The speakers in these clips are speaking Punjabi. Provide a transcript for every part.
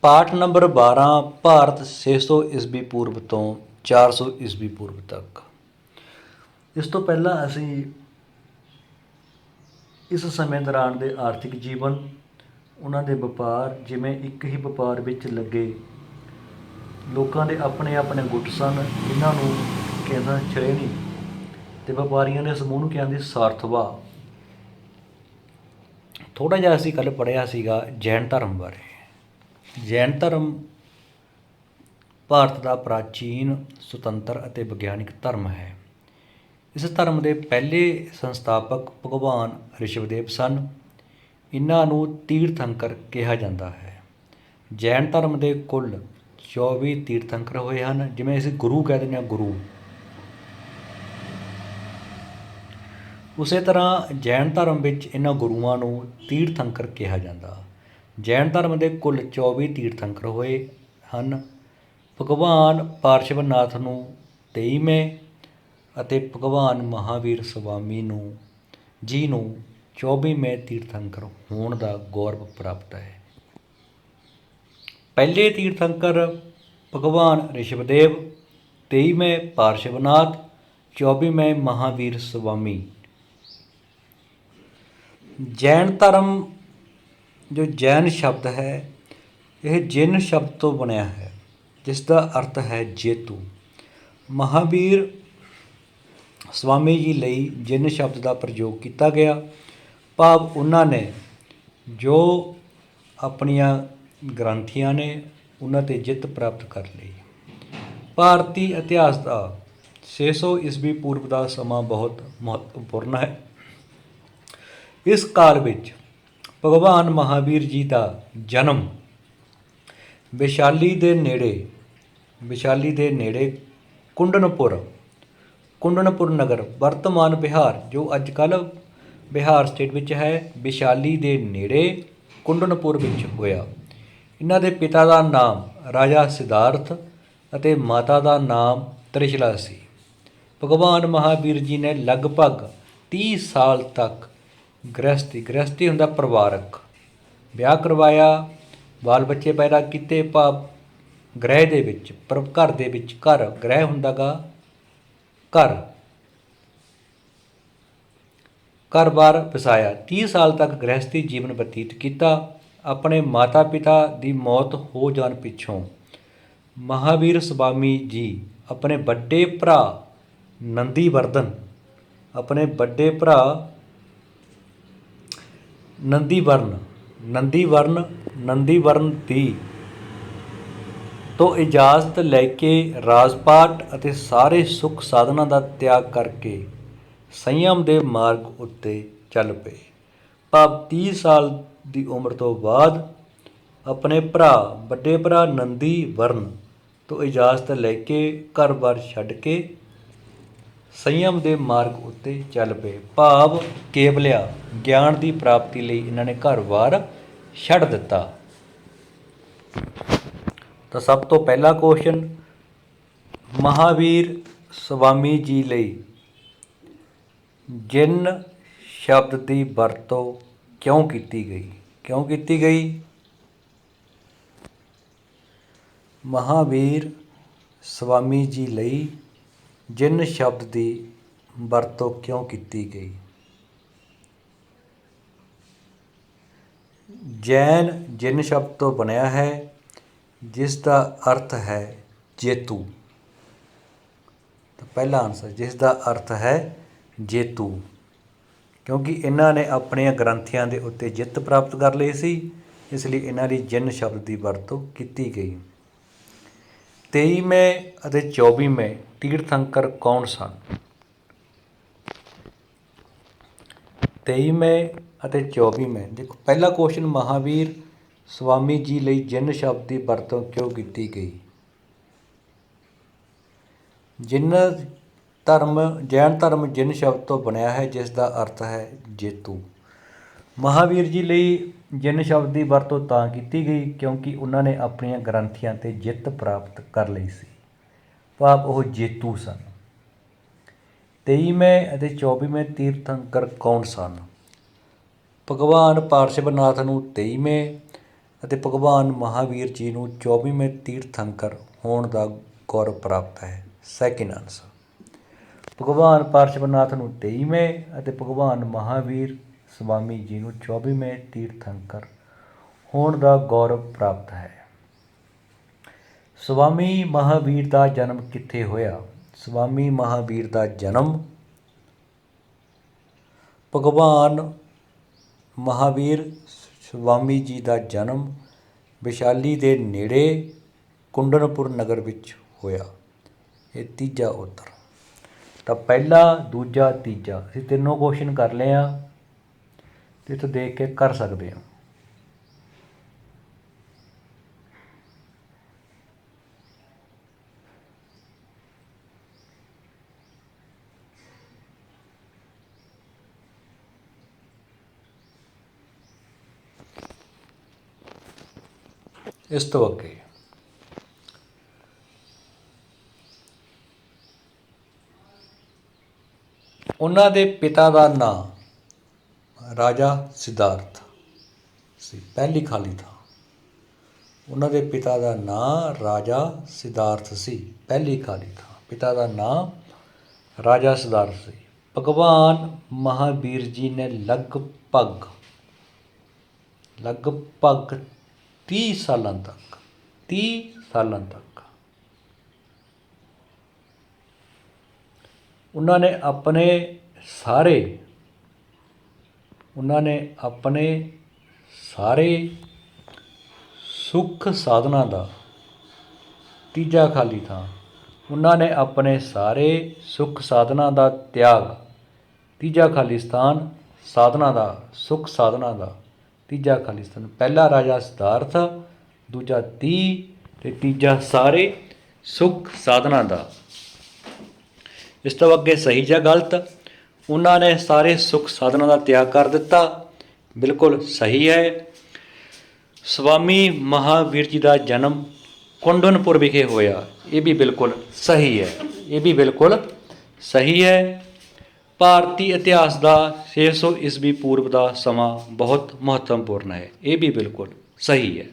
ਪਾਠ ਨੰਬਰ 12 ਭਾਰਤ 600 ਈਸਵੀ ਪੂਰਵ ਤੋਂ 400 ਈਸਵੀ ਪੂਰਵ ਤੱਕ। ਇਸ ਤੋਂ ਪਹਿਲਾਂ ਅਸੀਂ ਇਸ ਸਮੇਂ ਦੌਰਾਨ ਦੇ ਆਰਥਿਕ ਜੀਵਨ, ਉਹਨਾਂ ਦੇ ਵਪਾਰ, ਜਿਵੇਂ ਇੱਕ ਹੀ ਵਪਾਰ ਵਿੱਚ ਲੱਗੇ ਲੋਕਾਂ ਦੇ ਆਪਣੇ ਆਪਣੇ ਗੁੱਟ ਸਨ, ਇਹਨਾਂ ਨੂੰ ਕਹਿੰਦਾ ਸ਼੍ਰੇਣੀ, ਅਤੇ ਵਪਾਰੀਆਂ ਦੇ ਸਮੂਹ ਨੂੰ ਕਹਿੰਦੇ ਸਾਰਥਵਾ। ਥੋੜ੍ਹਾ ਜਿਹਾ ਅਸੀਂ ਕੱਲ੍ਹ ਪੜ੍ਹਿਆ ਸੀਗਾ ਜੈਨ ਧਰਮ ਬਾਰੇ। ਜੈਨ ਧਰਮ ਭਾਰਤ ਦਾ ਪ੍ਰਾਚੀਨ, ਸੁਤੰਤਰ ਅਤੇ ਵਿਗਿਆਨਿਕ ਧਰਮ ਹੈ। ਇਸ ਧਰਮ ਦੇ ਪਹਿਲੇ ਸੰਸਥਾਪਕ ਭਗਵਾਨ ਰਿਸ਼ਵਦੇਵ ਸਨ। ਇਹਨਾਂ ਨੂੰ ਤੀਰਥੰਕਰ ਕਿਹਾ ਜਾਂਦਾ ਹੈ। ਜੈਨ ਧਰਮ ਦੇ ਕੁੱਲ 24 ਤੀਰਥੰਕਰ ਹੋਏ ਹਨ। ਜਿਵੇਂ ਅਸੀਂ ਗੁਰੂ ਕਹਿ ਦਿੰਦੇ ਹਾਂ, ਗੁਰੂ, ਉਸੇ ਤਰ੍ਹਾਂ ਜੈਨ ਧਰਮ ਵਿੱਚ ਇਹਨਾਂ ਗੁਰੂਆਂ ਨੂੰ ਤੀਰਥੰਕਰ ਕਿਹਾ ਜਾਂਦਾ। ਜੈਨ ਧਰਮ ਦੇ ਕੁੱਲ 24 ਤੀਰਥੰਕਰ ਹੋਏ ਹਨ। ਭਗਵਾਨ ਪਾਰਸ਼ਵਨਾਥ ਨੂੰ 23ਵੇਂ ਅਤੇ ਭਗਵਾਨ ਮਹਾਵੀਰ ਸਵਾਮੀ ਜੀ ਨੂੰ 24ਵੇਂ ਤੀਰਥੰਕਰ ਹੋਣ ਦਾ ਗੌਰਵ ਪ੍ਰਾਪਤ ਹੈ। ਪਹਿਲੇ ਤੀਰਥੰਕਰ ਭਗਵਾਨ ਰਿਸ਼ਵਦੇਵ, 23ਵੇਂ ਪਾਰਸ਼ਵਨਾਥ, 24ਵੇਂ ਮਹਾਵੀਰ ਸਵਾਮੀ। ਜੈਨ ਧਰਮ, ਜੋ ਜੈਨ ਸ਼ਬਦ ਹੈ, ਇਹ ਜਿਨ ਸ਼ਬਦ ਤੋਂ ਬਣਿਆ ਹੈ, ਜਿਸ ਦਾ ਅਰਥ ਹੈ ਜੇਤੂ। ਮਹਾਵੀਰ ਸਵਾਮੀ ਜੀ ਲਈ ਜਿਨ ਸ਼ਬਦ ਦਾ ਪ੍ਰਯੋਗ ਕੀਤਾ ਗਿਆ, ਭਾਵ ਉਹਨਾਂ ਨੇ ਜੋ ਆਪਣੀਆਂ ਗ੍ਰੰਥੀਆਂ ਨੇ ਉਹਨਾਂ 'ਤੇ ਜਿੱਤ ਪ੍ਰਾਪਤ ਕਰ ਲਈ। ਭਾਰਤੀ ਇਤਿਹਾਸ ਦਾ 600 ਈਸਵੀ ਪੂਰਵ ਦਾ ਸਮਾਂ ਬਹੁਤ ਮਹੱਤਵਪੂਰਨ ਹੈ। ਇਸ ਕਾਲ ਵਿੱਚ ਭਗਵਾਨ ਮਹਾਵੀਰ ਜੀ ਦਾ ਜਨਮ ਵਿਸ਼ਾਲੀ ਦੇ ਨੇੜੇ ਕੁੰਡਨਪੁਰ ਨਗਰ, ਵਰਤਮਾਨ ਬਿਹਾਰ, ਜੋ ਅੱਜ ਕੱਲ੍ਹ ਬਿਹਾਰ ਸਟੇਟ ਵਿੱਚ ਹੈ, ਵਿਸ਼ਾਲੀ ਦੇ ਨੇੜੇ ਕੁੰਡਨਪੁਰ ਵਿੱਚ ਹੋਇਆ। ਇਹਨਾਂ ਦੇ ਪਿਤਾ ਦਾ ਨਾਮ ਰਾਜਾ ਸਿਧਾਰਥ ਅਤੇ ਮਾਤਾ ਦਾ ਨਾਮ ਤ੍ਰਿਸ਼ਲਾ ਸੀ। ਭਗਵਾਨ ਮਹਾਵੀਰ ਜੀ ਨੇ ਲਗਭਗ 30 ਸਾਲ ਤੱਕ ਗ੍ਰਹਿਸਥੀ ਹੁੰਦਾ ਪਰਿਵਾਰਕ, ਵਿਆਹ ਕਰਵਾਇਆ, ਬਾਲ ਬੱਚੇ ਪੈਦਾ ਕੀਤੇ, ਭਾਵ ਗ੍ਰਹਿ ਦੇ ਵਿੱਚ, ਘਰ ਦੇ ਵਿੱਚ, ਗ੍ਰਹਿ ਹੁੰਦਾ ਗਾ ਘਰ, ਘਰ-ਬਾਰ ਵਸਾਇਆ। 30 ਸਾਲ ਤੱਕ ਗ੍ਰਹਿਸਥੀ ਜੀਵਨ ਬਤੀਤ ਕੀਤਾ। ਆਪਣੇ ਮਾਤਾ ਪਿਤਾ ਦੀ ਮੌਤ ਹੋ ਜਾਣ ਪਿੱਛੋਂ ਮਹਾਵੀਰ ਸਵਾਮੀ ਜੀ ਆਪਣੇ ਵੱਡੇ ਭਰਾ ਨੰਦੀਵਰਨ ਦੀ ਤੋਂ ਇਜਾਜ਼ਤ ਲੈ ਕੇ ਰਾਜਪਾਟ ਅਤੇ ਸਾਰੇ ਸੁੱਖ ਸਾਧਨਾਂ ਦਾ ਤਿਆਗ ਕਰਕੇ ਸੰਯਮ ਦੇ ਮਾਰਗ ਉੱਤੇ ਚੱਲ ਪਏ। ਭਾਵ 30 ਸਾਲ ਦੀ ਉਮਰ ਤੋਂ ਬਾਅਦ ਆਪਣੇ ਵੱਡੇ ਭਰਾ ਨੰਦੀਵਰਨ ਤੋਂ ਇਜਾਜ਼ਤ ਲੈ ਕੇ ਘਰ-ਬਾਰ ਛੱਡ ਕੇ ਸੰਯਮ ਦੇ ਮਾਰਗ ਉੱਤੇ ਚੱਲ ਪਏ। ਭਾਵ ਕੇਵਲਿਆ ਗਿਆਨ ਦੀ ਪ੍ਰਾਪਤੀ ਲਈ ਇਹਨਾਂ ਨੇ ਘਰ-ਬਾਰ ਛੱਡ ਦਿੱਤਾ। ਤਾਂ ਸਭ ਤੋਂ ਪਹਿਲਾ ਕੁਐਸਚਨ, ਮਹਾਵੀਰ ਸਵਾਮੀ ਜੀ ਲਈ ਜਿਨ ਸ਼ਬਦ ਦੀ ਵਰਤੋਂ ਕਿਉਂ ਕੀਤੀ ਗਈ? ਮਹਾਵੀਰ ਸਵਾਮੀ ਜੀ ਲਈ ਜਿਨ ਸ਼ਬਦ ਦੀ ਵਰਤੋਂ ਕਿਉਂ ਕੀਤੀ ਗਈ? ਜੈਨ ਜਿਨ ਸ਼ਬਦ ਤੋਂ ਬਣਿਆ ਹੈ, ਜਿਸ ਦਾ ਅਰਥ ਹੈ ਜੇਤੂ। ਤਾਂ ਪਹਿਲਾ ਆਨਸਰ, ਜਿਸ ਦਾ ਅਰਥ ਹੈ ਜੇਤੂ, ਕਿਉਂਕਿ ਇਹਨਾਂ ਨੇ ਆਪਣੀਆਂ ਗ੍ਰੰਥੀਆਂ ਦੇ ਉੱਤੇ ਜਿੱਤ ਪ੍ਰਾਪਤ ਕਰ ਲਈ ਸੀ, ਇਸ ਲਈ ਇਹਨਾਂ ਦੀ ਜਿਨ ਸ਼ਬਦ ਦੀ ਵਰਤੋਂ ਕੀਤੀ ਗਈ। 23ਵੇਂ ਅਤੇ 24ਵੇਂ ਤੀਰਥੰਕਰ ਕੌਣ ਸਨ? 23ਵੇਂ ਅਤੇ 24ਵੇਂ, ਦੇਖੋ ਪਹਿਲਾ ਕੁਐਸਚਨ, ਮਹਾਵੀਰ ਸਵਾਮੀ ਜੀ ਲਈ ਜਿਨ ਸ਼ਬਦ ਦੀ ਵਰਤੋਂ ਕਿਉਂ ਕੀਤੀ ਗਈ? ਜੈਨ ਧਰਮ ਜਿਨ ਸ਼ਬਦ ਤੋਂ ਬਣਿਆ ਹੈ, ਜਿਸ ਦਾ ਅਰਥ ਹੈ ਜੇਤੂ। ਮਹਾਵੀਰ ਜੀ ਲਈ ਜਿਨ ਸ਼ਬਦ ਦੀ ਵਰਤੋਂ ਤਾਂ ਕੀਤੀ ਗਈ ਕਿਉਂਕਿ ਉਹਨਾਂ ਨੇ ਆਪਣੀਆਂ ਗ੍ਰੰਥੀਆਂ 'ਤੇ ਜਿੱਤ ਪ੍ਰਾਪਤ ਕਰ ਲਈ ਸੀ, ਭਾਵ ਉਹ ਜੇਤੂ ਸਨ। 23ਵੇਂ ਅਤੇ 24ਵੇਂ ਤੀਰਥੰਕਰ ਕੌਣ ਸਨ? ਭਗਵਾਨ ਪਾਰਸ਼ਵਨਾਥ ਨੂੰ 23ਵੇਂ ਅਤੇ ਭਗਵਾਨ ਮਹਾਵੀਰ ਜੀ ਨੂੰ 24ਵੇਂ ਤੀਰਥੰਕਰ ਹੋਣ ਦਾ ਗੌਰਵ ਪ੍ਰਾਪਤ ਹੈ। Second answer. ਭਗਵਾਨ ਪਾਰਸ਼ਵਨਾਥ ਨੂੰ 23ਵੇਂ ਅਤੇ ਭਗਵਾਨ ਮਹਾਵੀਰ ਸਵਾਮੀ ਜੀ ਨੂੰ 24ਵੇਂ ਤੀਰਥੰਕਰ ਹੋਣ ਦਾ ਗੌਰਵ ਪ੍ਰਾਪਤ ਹੈ। ਸਵਾਮੀ ਮਹਾਵੀਰ ਦਾ ਜਨਮ ਕਿੱਥੇ ਹੋਇਆ? ਸਵਾਮੀ ਮਹਾਵੀਰ ਦਾ ਜਨਮ ਭਗਵਾਨ ਮਹਾਵੀਰ ਸਵਾਮੀ ਜੀ ਦਾ ਜਨਮ ਵਿਸ਼ਾਲੀ ਦੇ ਨੇੜੇ ਕੁੰਡਨਪੁਰ ਨਗਰ ਵਿੱਚ ਹੋਇਆ। ਇਹ ਤੀਜਾ ਉੱਤਰ। ਤਾਂ ਪਹਿਲਾ, ਦੂਜਾ, ਤੀਜਾ ਅਸੀਂ ਤਿੰਨੋਂ ਕੁਐਸਚਨ ਕਰ ਲਏ ਆ ਅਤੇ ਇੱਥੋਂ ਦੇਖ ਕੇ ਕਰ ਸਕਦੇ ਹੋ। ਇਸ ਤੋਂ ਅੱਗੇ ਉਹਨਾਂ ਦੇ ਪਿਤਾ ਦਾ ਨਾਂ ਰਾਜਾ ਸਿਧਾਰਥ ਸੀ। ਪਹਿਲੀ ਖਾਲੀ ਥਾਂ। ਉਹਨਾਂ ਦੇ ਪਿਤਾ ਦਾ ਨਾਂ ਰਾਜਾ ਸਿਧਾਰਥ ਸੀ। ਪਹਿਲੀ ਖਾਲੀ ਥਾਂ। ਪਿਤਾ ਦਾ ਨਾਂ ਰਾਜਾ ਸਿਧਾਰਥ ਸੀ। ਭਗਵਾਨ ਮਹਾਵੀਰ ਜੀ ਨੇ ਲਗਭਗ 30 ਸਾਲਾਂ ਤੱਕ ਉਹਨਾਂ ਨੇ ਆਪਣੇ ਸਾਰੇ ਸੁੱਖ ਸਾਧਨਾਂ ਦਾ, ਤੀਜਾ ਖਾਲੀ ਥਾਂ, ਉਹਨਾਂ ਨੇ ਆਪਣੇ ਸਾਰੇ ਸੁੱਖ ਸਾਧਨਾਂ ਦਾ ਤਿਆਗ, ਤੀਜਾ ਖਾਲੀ ਸਥਾਨ, ਸੁੱਖ ਸਾਧਨਾਂ ਦਾ ਤੀਜਾ ਖਾਲੀ ਸਥਾਨ। ਪਹਿਲਾ ਰਾਜਾ ਸਿਧਾਰਥ, ਦੂਜਾ 30 ਅਤੇ ਤੀਜਾ ਸਾਰੇ ਸੁੱਖ ਸਾਧਨਾਂ ਦਾ। ਇਸ ਤੋਂ ਅੱਗੇ ਸਹੀ ਜਾਂ ਗਲਤ? ਉਹਨਾਂ ਨੇ ਸਾਰੇ ਸੁੱਖ ਸਾਧਨਾਂ ਦਾ ਤਿਆਗ ਕਰ ਦਿੱਤਾ। ਬਿਲਕੁਲ ਸਹੀ ਹੈ। ਸਵਾਮੀ ਮਹਾਵੀਰ ਜੀ ਦਾ ਜਨਮ ਕੁੰਡਨਪੁਰ ਵਿਖੇ ਹੋਇਆ। ਇਹ ਵੀ ਬਿਲਕੁਲ ਸਹੀ ਹੈ। ਭਾਰਤੀ ਇਤਿਹਾਸ ਦਾ 600 ਈਸਵੀ ਪੂਰਵ ਦਾ ਸਮਾਂ ਬਹੁਤ ਮਹੱਤਵਪੂਰਨ ਹੈ। ਇਹ ਵੀ ਬਿਲਕੁਲ ਸਹੀ ਹੈ।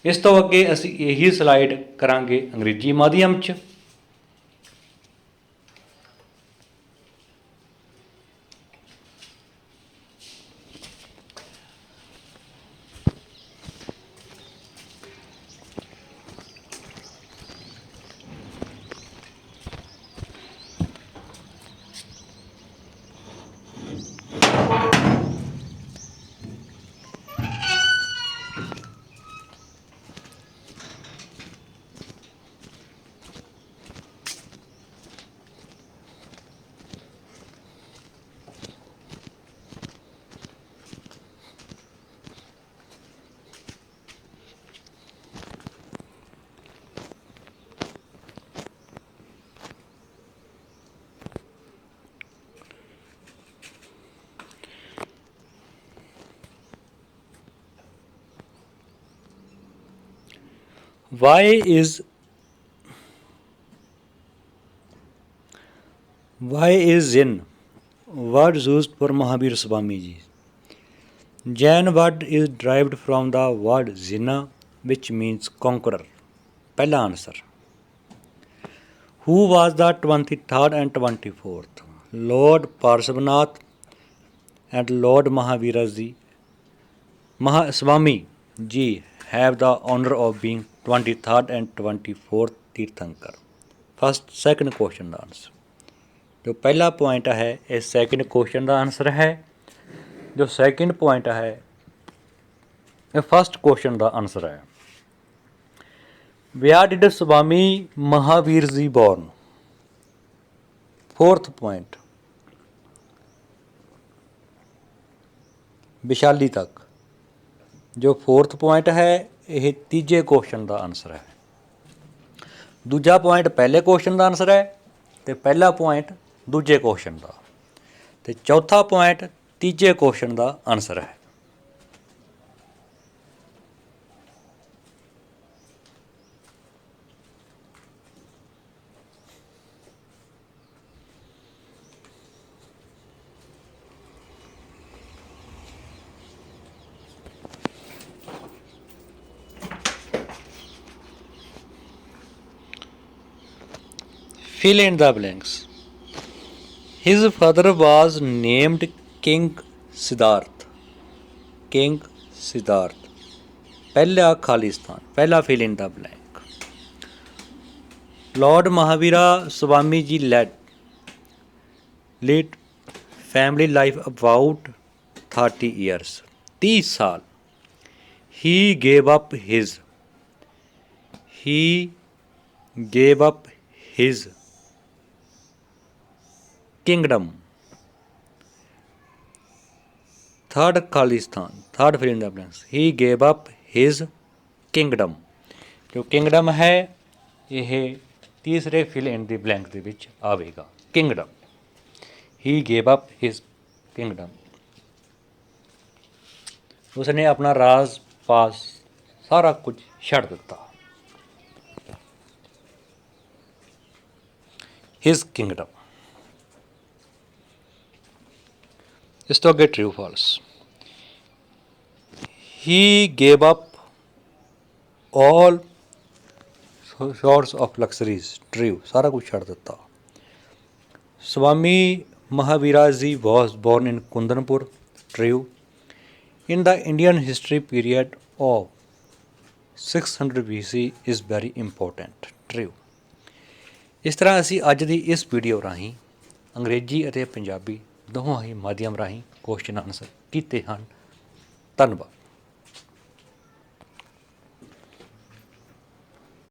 ਇਸ ਤੋਂ ਅੱਗੇ ਅਸੀਂ ਇਹੀ ਸਲਾਈਡ ਕਰਾਂਗੇ ਅੰਗਰੇਜ਼ੀ ਮਾਧਿਅਮ 'ਚ। Why is Jain word used for Mahavir Swami ji? Jain word is derived from the word Jina, which means conqueror. Pehla answer. Who was the 23rd and 24th? Lord Parshvanath and Lord Mahavira ji. Swami ji have the honor of being 23rd and 24th तीर्थंकर। सेकंड क्वेश्चन का आंसर जो पहला पॉइंट है ये सेकंड क्वेश्चन का आंसर है। जो सेकंड पॉइंट है ये फर्स्ट क्वेश्चन का आंसर है। Where did Swami Mahavir ji born? Fourth point Vaishali तक। जो फोर्थ पॉइंट है यह तीजे क्वेश्चन का आंसर है। दूजा पॉइंट पहले क्वेश्चन का आंसर है तो पहला पॉइंट दूजे क्वेश्चन का, तो चौथा पॉइंट तीजे क्वेश्चन का आंसर है। Fill in the blanks. His father was named King Siddharth. King Siddharth. पहला खालिस्तान, पहला fill in the blank. Lord Mahavira Swami ji led family life about 30 years. 30 साल. He gave up his kingdom. Third Khalistan, third fill in the blanks. He gave up his kingdom. जो kingdom है यह तीसरे fill in the blank ਦੇ ਵਿੱਚ ਆਵੇਗਾ. Kingdom. He gave up his kingdom. ਉਸਨੇ ਆਪਣਾ ਰਾਜ ਪਾਸ ਸਾਰਾ ਕੁਝ ਛੱਡ ਦਿੱਤਾ. His kingdom. ਇਸ ਤੋਂ ਅੱਗੇ true false. He gave up all sorts of luxuries. True. ਸਾਰਾ ਕੁਝ ਛੱਡ ਦਿੱਤਾ. Swami Mahavira ji was born in Kundanpur. True. In the Indian history period of 600 BC is very important. True. ਇਸ ਤਰ੍ਹਾਂ ਅਸੀਂ ਅੱਜ ਦੀ ਇਸ ਵੀਡੀਓ ਰਾਹੀਂ ਅੰਗਰੇਜ਼ੀ ਅਤੇ ਪੰਜਾਬੀ ਦੋਵਾਂ ਹੀ ਮਾਧਿਅਮ ਰਾਹੀਂ ਕੁਐਸਚਨ ਆਨਸਰ ਕੀਤੇ ਹਨ. ਧੰਨਵਾਦ.